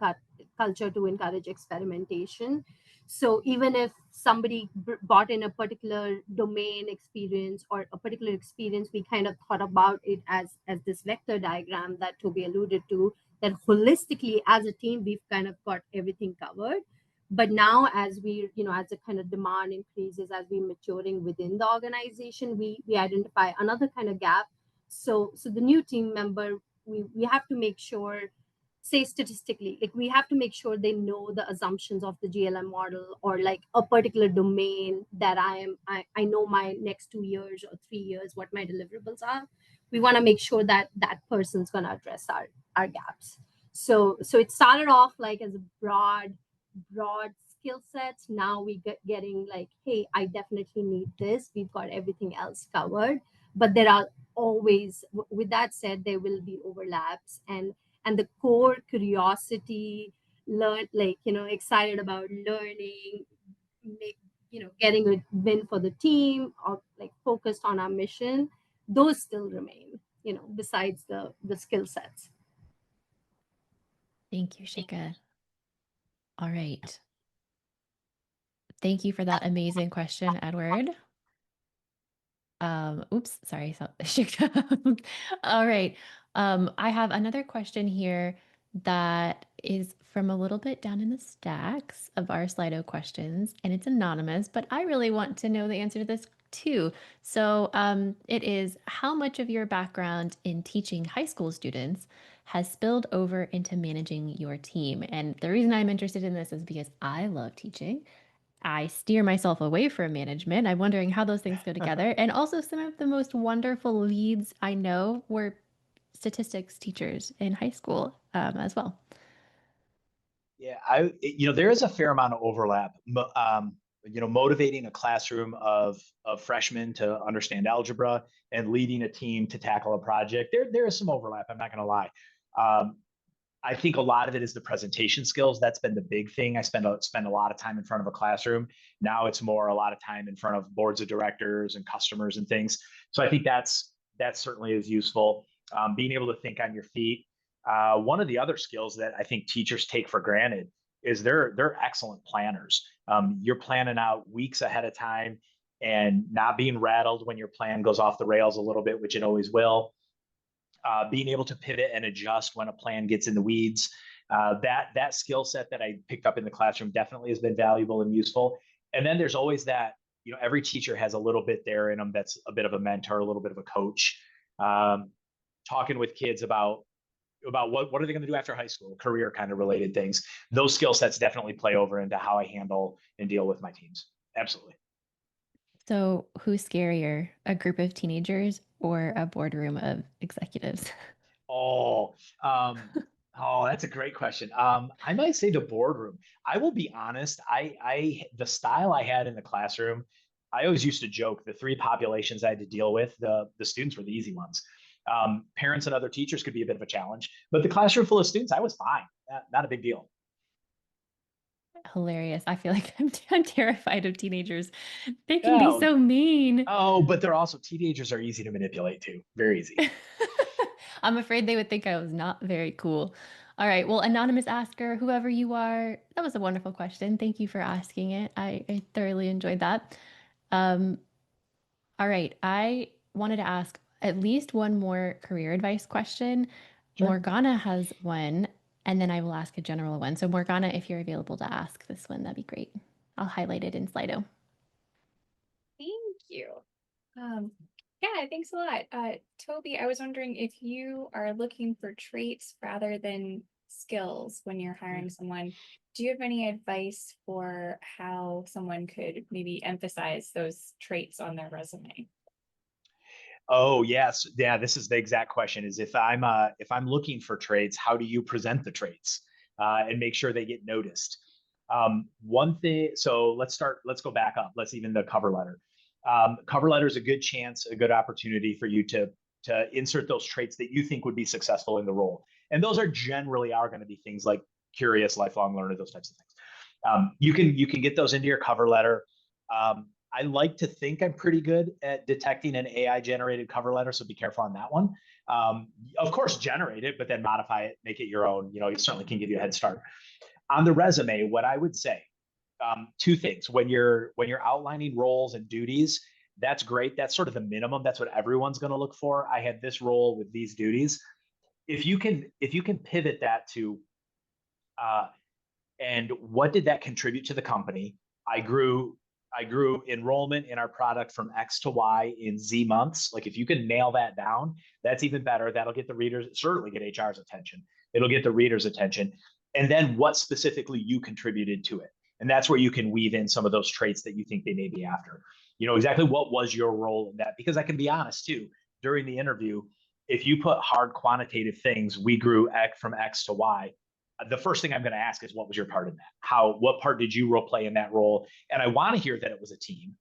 culture to encourage experimentation. So even if somebody brought in a particular domain experience or a particular experience, we kind of thought about it as this vector diagram that Toby alluded to, that holistically as a team, we've kind of got everything covered. But now as we, as the kind of demand increases, as we're maturing within the organization, we identify another kind of gap. So the new team member, we have to make sure, say statistically, like we have to make sure they know the assumptions of the GLM model, or like a particular domain that I know my next 2 years or 3 years, what my deliverables are. We want to make sure that that person's going to address our gaps. So it started off like as a broad skill sets. Now we getting like, hey, I definitely need this. We've got everything else covered. But there are always, with that said, there will be overlaps, and the core curiosity, excited about learning, getting a win for the team, or like focused on our mission, those still remain, besides the skill sets. Thank you, Shika. All right. Thank you for that amazing question, Edward. Oops, sorry. All right. I have another question here that is from a little bit down in the stacks of our Slido questions, and it's anonymous, but I really want to know the answer to this too. So it is, how much of your background in teaching high school students has spilled over into managing your team? And the reason I'm interested in this is because I love teaching. I steer myself away from management. I'm wondering how those things go together. And also, some of the most wonderful leads I know were statistics teachers in high school as well. Yeah, there is a fair amount of overlap. Motivating a classroom of freshmen to understand algebra and leading a team to tackle a project. There is some overlap. I'm not going to lie. I think a lot of it is the presentation skills. That's been the big thing. I spend a lot of time in front of a classroom. Now it's more a lot of time in front of boards of directors and customers and things. So I think that certainly is useful. Being able to think on your feet. One of the other skills that I think teachers take for granted is they're excellent planners. You're planning out weeks ahead of time and not being rattled when your plan goes off the rails a little bit, which it always will. being able to pivot and adjust when a plan gets in the weeds. That skill set that I picked up in the classroom definitely has been valuable and useful. And then there's always that, every teacher has a little bit there in them that's a bit of a mentor, a little bit of a coach. Talking with kids about what are they going to do after high school, career kind of related things. Those skill sets definitely play over into how I handle and deal with my teams. Absolutely. So who's scarier, a group of teenagers or a boardroom of executives? Oh, that's a great question. I might say the boardroom. I will be honest. The style I had in the classroom, I always used to joke the three populations I had to deal with. The students were the easy ones. Parents and other teachers could be a bit of a challenge, but the classroom full of students, I was fine. Not a big deal. Hilarious. I feel like I'm terrified of teenagers. They can be so mean. Oh, but they're also, teenagers are easy to manipulate too. Very easy. I'm afraid they would think I was not very cool. All right. Well, anonymous asker, whoever you are, that was a wonderful question. Thank you for asking it. I thoroughly enjoyed that. All right. I wanted to ask at least one more career advice question. Sure. Morgana has one, and then I will ask a general one. So Morgana, if you're available to ask this one, that'd be great. I'll highlight it in Slido. Thank you. Yeah, thanks a lot. Toby, I was wondering if you are looking for traits rather than skills when you're hiring someone, do you have any advice for how someone could maybe emphasize those traits on their resume? Oh, yes. Yeah, this is the exact question is if I'm looking for traits, how do you present the traits and make sure they get noticed? One thing, so let's go back up. Let's even the cover letter. Cover letter is a good chance, a good opportunity for you to insert those traits that you think would be successful in the role. And those are going to be things like curious, lifelong learner, those types of things. You can get those into your cover letter. I like to think I'm pretty good at detecting an AI generated cover letter, so be careful on that one. Of course, generate it, but then modify it, make it your own. It certainly can give you a head start. On the resume, what I would say, two things. When you're outlining roles and duties, that's great. That's sort of the minimum. That's what everyone's going to look for. I had this role with these duties. If you can pivot that to, and what did that contribute to the company? I grew enrollment in our product from X to Y in Z months. Like if you can nail that down, that's even better. That'll get the readers, certainly get HR's attention. It'll get the reader's attention. And then what specifically you contributed to it. And that's where you can weave in some of those traits that you think they may be after. Exactly what was your role in that? Because I can be honest too, during the interview, if you put hard quantitative things, we grew from X to Y, the first thing I'm going to ask is what was your part in that? What part did you role play in that role? And I want to hear that it was a team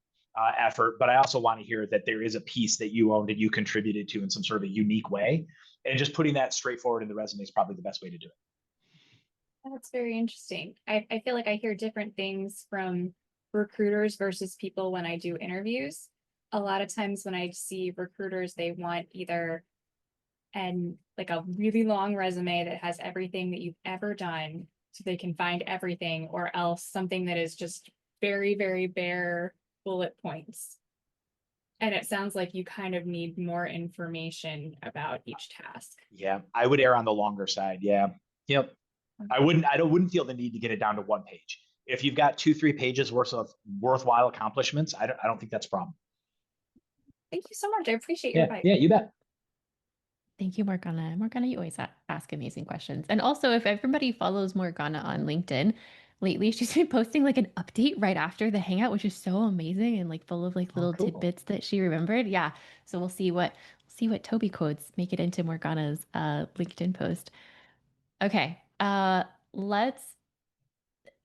effort, but I also want to hear that there is a piece that you owned and you contributed to in some sort of a unique way. And just putting that straightforward in the resume is probably the best way to do it. That's very interesting. I feel like I hear different things from recruiters versus people when I do interviews. A lot of times when I see recruiters, they want either like a really long resume that has everything that you've ever done so they can find everything, or else something that is just very, very bare bullet points. And it sounds like you kind of need more information about each task. Yeah, I would err on the longer side. Yeah. Yep. I wouldn't feel the need to get it down to one page. If you've got 2-3 pages worth of worthwhile accomplishments, I don't think that's a problem. Thank you so much. I appreciate your advice. Yeah, you bet. Thank you, Morgana. Morgana, you always ask amazing questions. And also, if everybody follows Morgana on LinkedIn, lately she's been posting like an update right after the Hangout, which is so amazing and like full of like little tidbits that she remembered. Yeah. So we'll see what Toby quotes make it into Morgana's LinkedIn post. Okay. Let's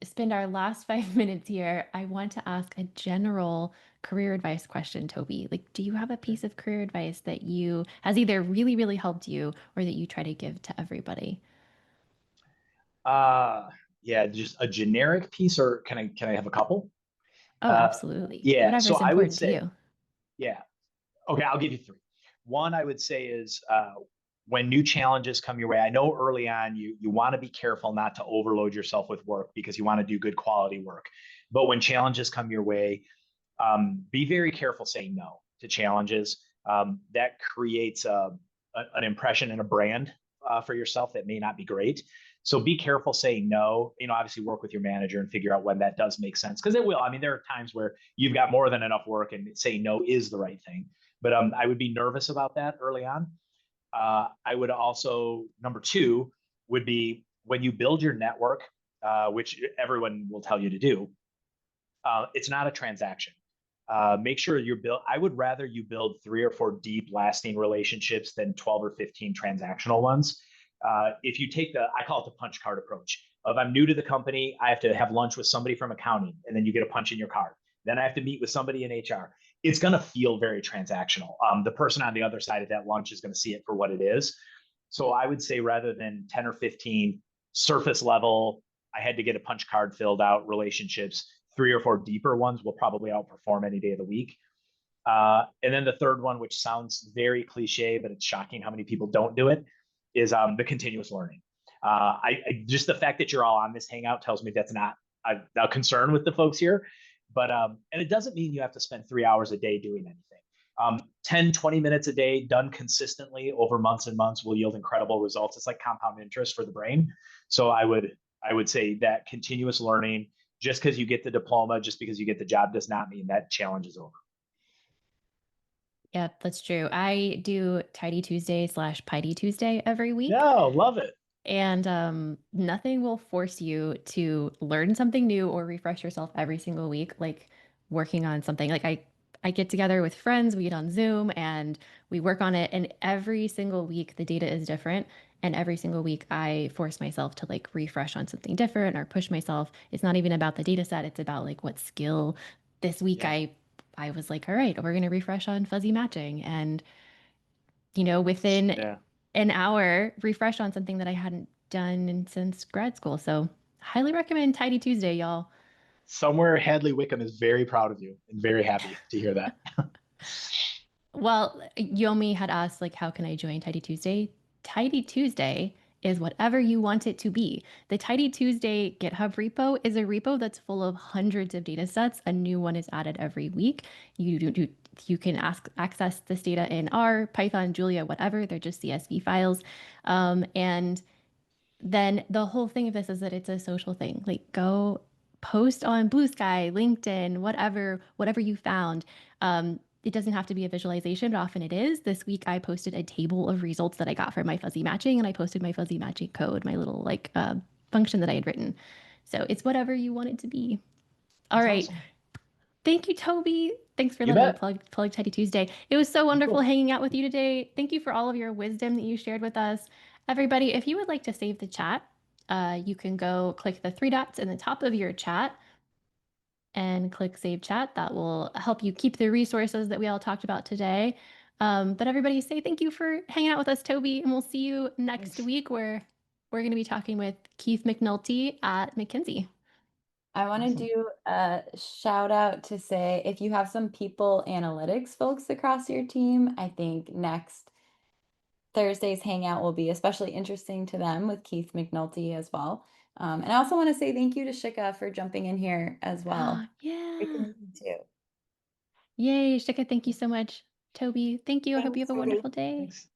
spend our last 5 minutes here. I want to ask a general career advice question, Toby. Like, do you have a piece of career advice that has either really, really helped you or that you try to give to everybody? Yeah, just a generic piece, or can I have a couple? Oh, absolutely. Yeah. Whatever's So I would say, to you. Yeah. Okay, I'll give you 3. One I would say is when new challenges come your way, I know early on you want to be careful not to overload yourself with work because you want to do good quality work. But when challenges come your way, be very careful saying no to challenges. That creates a an impression and a brand for yourself that may not be great. So be careful saying no. Obviously work with your manager and figure out when that does make sense, because it will. I mean, there are times where you've got more than enough work and saying no is the right thing. But I would be nervous about that early on. I would also, number two, would be when you build your network, which everyone will tell you to do, it's not a transaction. Make sure you're built. I would rather you build 3 or 4 deep, lasting relationships than 12 or 15 transactional ones. If you take I call it the punch card approach. If I'm new to the company, I have to have lunch with somebody from accounting, and then you get a punch in your card. Then I have to meet with somebody in HR. It's going to feel very transactional. The person on the other side of that lunch is going to see it for what it is. So I would say rather than 10 or 15 surface level, I had to get a punch card filled out relationships, 3 or 4 deeper ones will probably outperform any day of the week. And then the third one, which sounds very cliche, but it's shocking how many people don't do it, is the continuous learning. Just the fact that you're all on this Hangout tells me that's not a concern with the folks here. But and it doesn't mean you have to spend 3 hours a day doing anything. 10, 20 minutes a day done consistently over months and months will yield incredible results. It's like compound interest for the brain. So I would say that continuous learning, just because you get the diploma, just because you get the job, does not mean that challenge is over. Yeah, that's true. I do Tidy Tuesday / Pidy Tuesday every week. No, love it. And nothing will force you to learn something new or refresh yourself every single week, like working on something. Like I get together with friends, we get on Zoom and we work on it. And every single week the data is different. And every single week I force myself to like refresh on something different or push myself. It's not even about the data set. It's about like what skill. This week I was like, all right, we're going to refresh on fuzzy matching. And, within an hour, refresh on something that I hadn't done since grad school. So highly recommend Tidy Tuesday, y'all. Somewhere Hadley Wickham is very proud of you and very happy to hear that. Well, Yomi had asked, like, how can I join Tidy Tuesday? Tidy Tuesday is whatever you want it to be. The Tidy Tuesday GitHub repo is a repo that's full of hundreds of data sets. A new one is added every week. You can access this data in R, Python, Julia, whatever. They're just CSV files. And then the whole thing of this is that it's a social thing. Like, go post on Blue Sky, LinkedIn, whatever you found. It doesn't have to be a visualization, but often it is. This week I posted a table of results that I got from my fuzzy matching, and I posted my fuzzy matching code, my little function that I had written. So it's whatever you want it to be. All right. Awesome. Thank you, Toby. Thanks for letting me plug Tidy Tuesday. It was so wonderful hanging out with you today. Thank you for all of your wisdom that you shared with us. Everybody, if you would like to save the chat, you can go click the 3 dots in the top of your chat and click Save Chat. That will help you keep the resources that we all talked about today. But everybody say thank you for hanging out with us, Toby, and we'll see you next week where we're going to be talking with Keith McNulty at McKinsey. I want to do a shout out to say, if you have some people analytics folks across your team, I think next Thursday's Hangout will be especially interesting to them with Keith McNulty as well. And I also want to say thank you to Shika for jumping in here as well. Yeah. Too. Yay, Shika, thank you so much. Toby, thank you. I hope you have a wonderful day. Thanks.